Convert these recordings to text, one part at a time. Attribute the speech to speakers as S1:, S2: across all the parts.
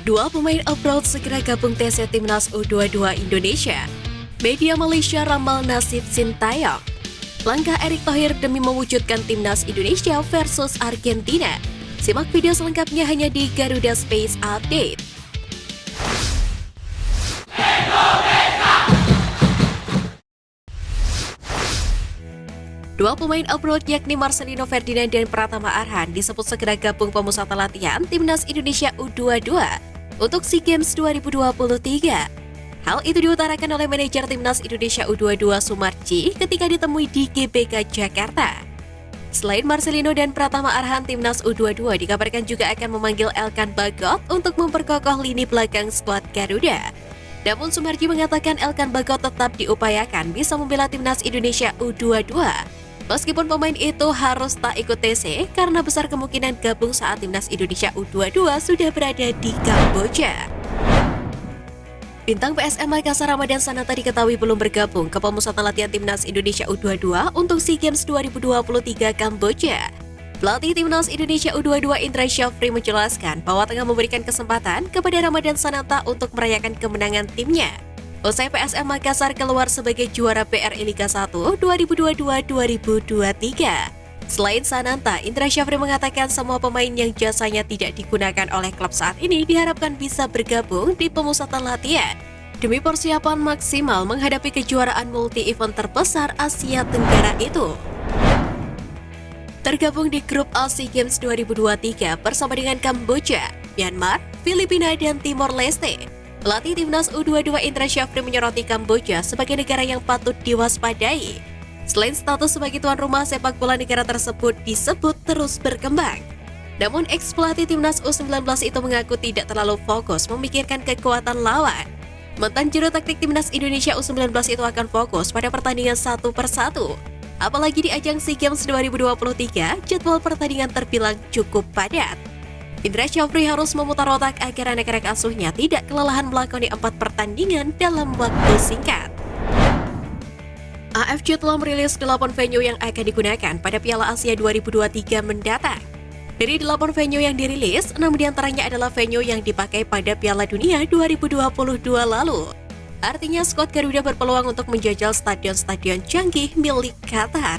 S1: Dua pemain abroad segera gabung TC Timnas U22 Indonesia. Media Malaysia ramal nasib Sintayong. Langkah Erick Thohir demi mewujudkan Timnas Indonesia versus Argentina. Simak video selengkapnya hanya di Garuda Space Update. Dua pemain abroad yakni Marcelino Ferdinand dan Pratama Arhan disebut segera gabung pemusatan latihan Timnas Indonesia U22 untuk SEA Games 2023. Hal itu diutarakan oleh manajer Timnas Indonesia U22 Sumarji ketika ditemui di GBK Jakarta. Selain Marcelino dan Pratama Arhan, Timnas U22 dikabarkan juga akan memanggil Elkan Bagot untuk memperkokoh lini belakang skuad Garuda. Namun Sumarji mengatakan Elkan Bagot tetap diupayakan bisa membela Timnas Indonesia U22. Meskipun pemain itu harus tak ikut TC karena besar kemungkinan gabung saat Timnas Indonesia U22 sudah berada di Kamboja. Bintang PSM Makassar Ramadan Sananta diketahui belum bergabung ke pemusatan latihan Timnas Indonesia U22 untuk SEA Games 2023 Kamboja. Pelatih Timnas Indonesia U22 Indra Syafri menjelaskan bahwa tengah memberikan kesempatan kepada Ramadan Sananta untuk merayakan kemenangan timnya. Usai PSM Makassar keluar sebagai juara BRI Liga 1 2022-2023. Selain Sananta, Indra Syafri mengatakan semua pemain yang jasanya tidak digunakan oleh klub saat ini diharapkan bisa bergabung di pemusatan latihan demi persiapan maksimal menghadapi kejuaraan multi-event terbesar Asia Tenggara itu. Tergabung di grup A SEA Games 2023 bersama dengan Kamboja, Myanmar, Filipina, dan Timor Leste. Pelatih Timnas U22 Indra Syafri menyoroti Kamboja sebagai negara yang patut diwaspadai. Selain status sebagai tuan rumah, sepak bola negara tersebut disebut terus berkembang. Namun ex-pelatih Timnas U19 itu mengaku tidak terlalu fokus memikirkan kekuatan lawan. Mantan juru taktik Timnas Indonesia U19 itu akan fokus pada pertandingan satu persatu. Apalagi di ajang SEA Games 2023, jadwal pertandingan terbilang cukup padat. Indra Syafri harus memutar otak agar anak-anak asuhnya tidak kelelahan melakoni 4 pertandingan dalam waktu singkat. AFC telah merilis 8 venue yang akan digunakan pada Piala Asia 2023 mendatang. Dari 8 venue yang dirilis, 6 diantaranya adalah venue yang dipakai pada Piala Dunia 2022 lalu. Artinya skuad Garuda berpeluang untuk menjajal stadion-stadion canggih milik Qatar.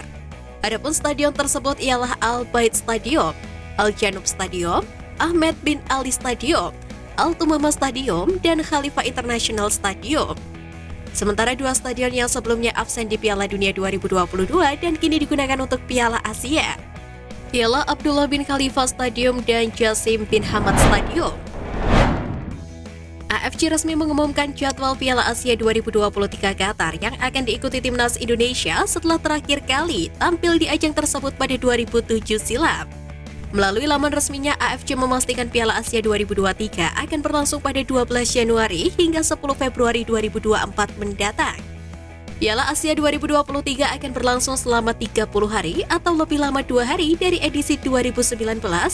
S1: Adapun stadion tersebut ialah Al Bayt Stadium, Al Janoub Stadium, Ahmed bin Ali Stadium, Al Tumama Stadium, dan Khalifa International Stadium. Sementara 2 stadion yang sebelumnya absen di Piala Dunia 2022 dan kini digunakan untuk Piala Asia ialah Abdullah bin Khalifa Stadium dan Jassim bin Hamad Stadium. AFC resmi mengumumkan jadwal Piala Asia 2023 Qatar yang akan diikuti Timnas Indonesia setelah terakhir kali tampil di ajang tersebut pada 2007 silam. Melalui laman resminya, AFC memastikan Piala Asia 2023 akan berlangsung pada 12 Januari hingga 10 Februari 2024 mendatang. Piala Asia 2023 akan berlangsung selama 30 hari atau lebih lama 2 hari dari edisi 2019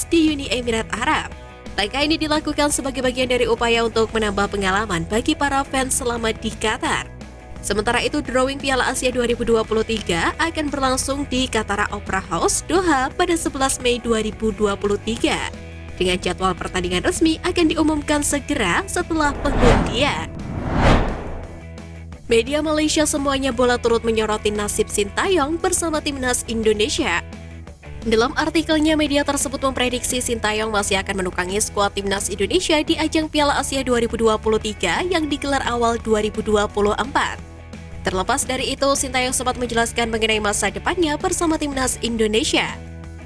S1: di Uni Emirat Arab. Langkah ini dilakukan sebagai bagian dari upaya untuk menambah pengalaman bagi para fans selama di Qatar. Sementara itu, drawing Piala Asia 2023 akan berlangsung di Qatar Opera House, Doha pada 11 Mei 2023. Dengan jadwal pertandingan resmi akan diumumkan segera setelah pengundian. Media Malaysia semuanya bola turut menyoroti nasib Sintayong bersama Timnas Indonesia. Dalam artikelnya, media tersebut memprediksi Sintayong masih akan menukangi skuad Timnas Indonesia di ajang Piala Asia 2023 yang digelar awal 2024. Terlepas dari itu, Sintayong sempat menjelaskan mengenai masa depannya bersama Timnas Indonesia.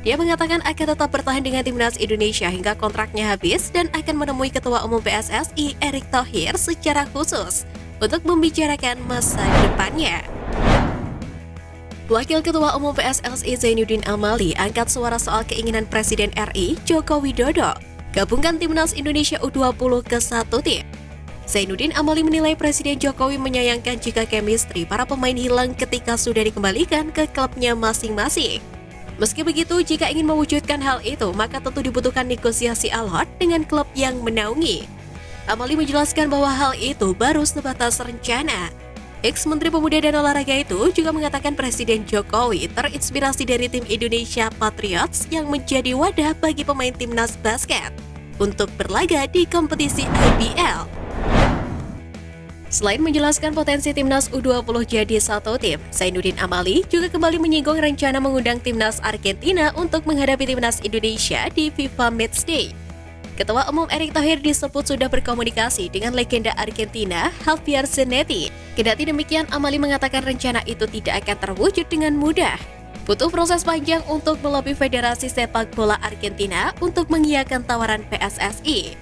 S1: Dia mengatakan akan tetap bertahan dengan Timnas Indonesia hingga kontraknya habis dan akan menemui Ketua Umum PSSI Erick Thohir secara khusus untuk membicarakan masa depannya. Wakil Ketua Umum PSSI Zainuddin Amali angkat suara soal keinginan Presiden RI Joko Widodo gabungkan Timnas Indonesia U20 ke satu tim. Zainuddin Amali menilai Presiden Jokowi menyayangkan jika chemistry para pemain hilang ketika sudah dikembalikan ke klubnya masing-masing. Meski begitu, jika ingin mewujudkan hal itu, maka tentu dibutuhkan negosiasi alot dengan klub yang menaungi. Amali menjelaskan bahwa hal itu baru sebatas rencana. Ex-Menteri Pemuda dan Olahraga itu juga mengatakan Presiden Jokowi terinspirasi dari tim Indonesia Patriots yang menjadi wadah bagi pemain timnas basket. untuk berlaga di kompetisi IBL. Selain menjelaskan potensi timnas U20 jadi satu tim, Zainuddin Amali juga kembali menyinggung rencana mengundang timnas Argentina untuk menghadapi timnas Indonesia di FIFA Matchday. Ketua Umum Erick Thohir disebut sudah berkomunikasi dengan legenda Argentina, Javier Zanetti. Kendati demikian, Amali mengatakan rencana itu tidak akan terwujud dengan mudah. Butuh proses panjang untuk melobi Federasi Sepak Bola Argentina untuk mengiyakan tawaran PSSI.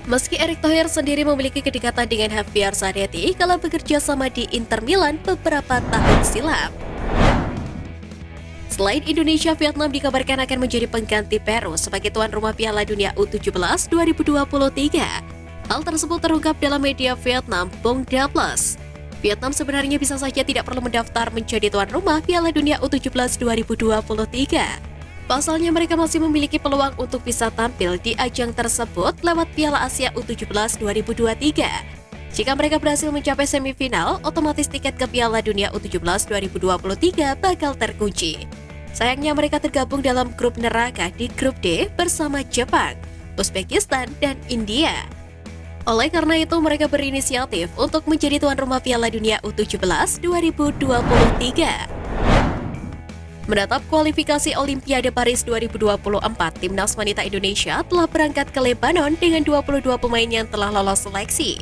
S1: Meski Erick Thohir sendiri memiliki kedekatan dengan Javier Zanetti kala bekerja sama di Inter Milan beberapa tahun silam. Selain Indonesia, Vietnam dikabarkan akan menjadi pengganti Peru sebagai tuan rumah Piala Dunia U17 2023. Hal tersebut terungkap dalam media Vietnam, Bong Da Plus. Vietnam sebenarnya bisa saja tidak perlu mendaftar menjadi tuan rumah Piala Dunia U17 2023. Pasalnya mereka masih memiliki peluang untuk bisa tampil di ajang tersebut lewat Piala Asia U17 2023. Jika mereka berhasil mencapai semifinal, otomatis tiket ke Piala Dunia U17 2023 bakal terkunci. Sayangnya mereka tergabung dalam grup neraka di grup D bersama Jepang, Uzbekistan, dan India. Oleh karena itu, mereka berinisiatif untuk menjadi tuan rumah Piala Dunia U17 2023. Menatap kualifikasi Olimpiade Paris 2024, timnas wanita Indonesia telah berangkat ke Lebanon dengan 22 pemain yang telah lolos seleksi.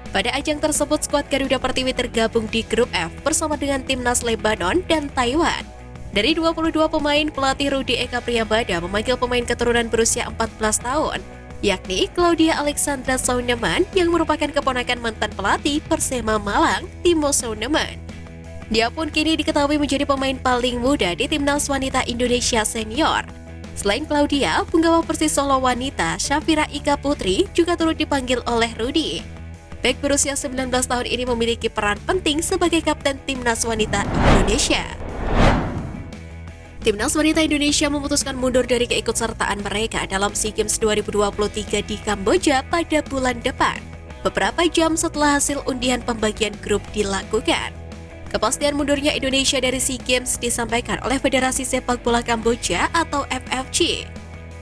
S1: Pada ajang tersebut, skuad Garuda Pertiwi tergabung di grup F bersama dengan timnas Lebanon dan Taiwan. Dari 22 pemain, pelatih Rudi Eka Priyambada memanggil pemain keturunan berusia 14 tahun, yakni Claudia Alexandra Sauneman yang merupakan keponakan mantan pelatih Persema Malang, Timo Sauneman. Dia pun kini diketahui menjadi pemain paling muda di timnas wanita Indonesia senior. Selain Claudia, penggawa Persis Solo wanita Syafira Ika Putri juga turut dipanggil oleh Rudi. Bek berusia 19 tahun ini memiliki peran penting sebagai kapten timnas wanita Indonesia. Timnas wanita Indonesia memutuskan mundur dari keikutsertaan mereka dalam SEA Games 2023 di Kamboja pada bulan depan, beberapa jam setelah hasil undian pembagian grup dilakukan. Kepastian mundurnya Indonesia dari SEA Games disampaikan oleh Federasi Sepak Bola Kamboja atau FFC.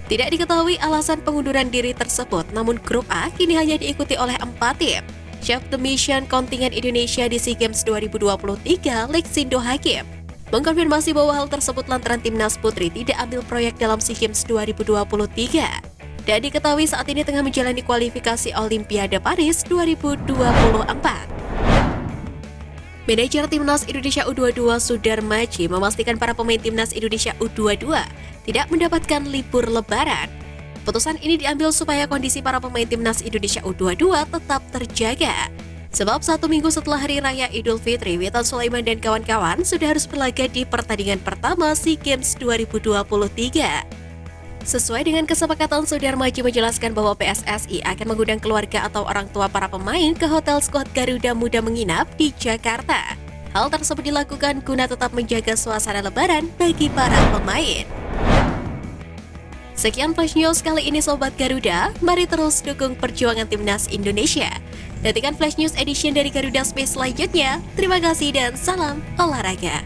S1: Tidak diketahui alasan pengunduran diri tersebut, namun grup A kini hanya diikuti oleh 4 tim. Chef the Mission kontingen Indonesia di SEA Games 2023, Lexindo Hakim, mengkonfirmasi bahwa hal tersebut lantaran timnas putri tidak ambil proyek dalam SEA Games 2023. Dan diketahui saat ini tengah menjalani kualifikasi Olimpiade Paris 2024. Manajer Timnas Indonesia U22 Sudar Maji memastikan para pemain Timnas Indonesia U22 tidak mendapatkan libur lebaran. Putusan ini diambil supaya kondisi para pemain Timnas Indonesia U22 tetap terjaga. Sebab 1 minggu setelah Hari Raya Idul Fitri, Witan Sulaiman dan kawan-kawan sudah harus berlaga di pertandingan pertama SEA Games 2023. Sesuai dengan kesepakatan, Sudar Maji menjelaskan bahwa PSSI akan mengundang keluarga atau orang tua para pemain ke hotel skuad Garuda Muda menginap di Jakarta. Hal tersebut dilakukan guna tetap menjaga suasana lebaran bagi para pemain. Sekian Flash News kali ini Sobat Garuda, mari terus dukung perjuangan timnas Indonesia. Nantikan Flash News Edition dari Garuda Space selanjutnya. Terima kasih dan salam olahraga.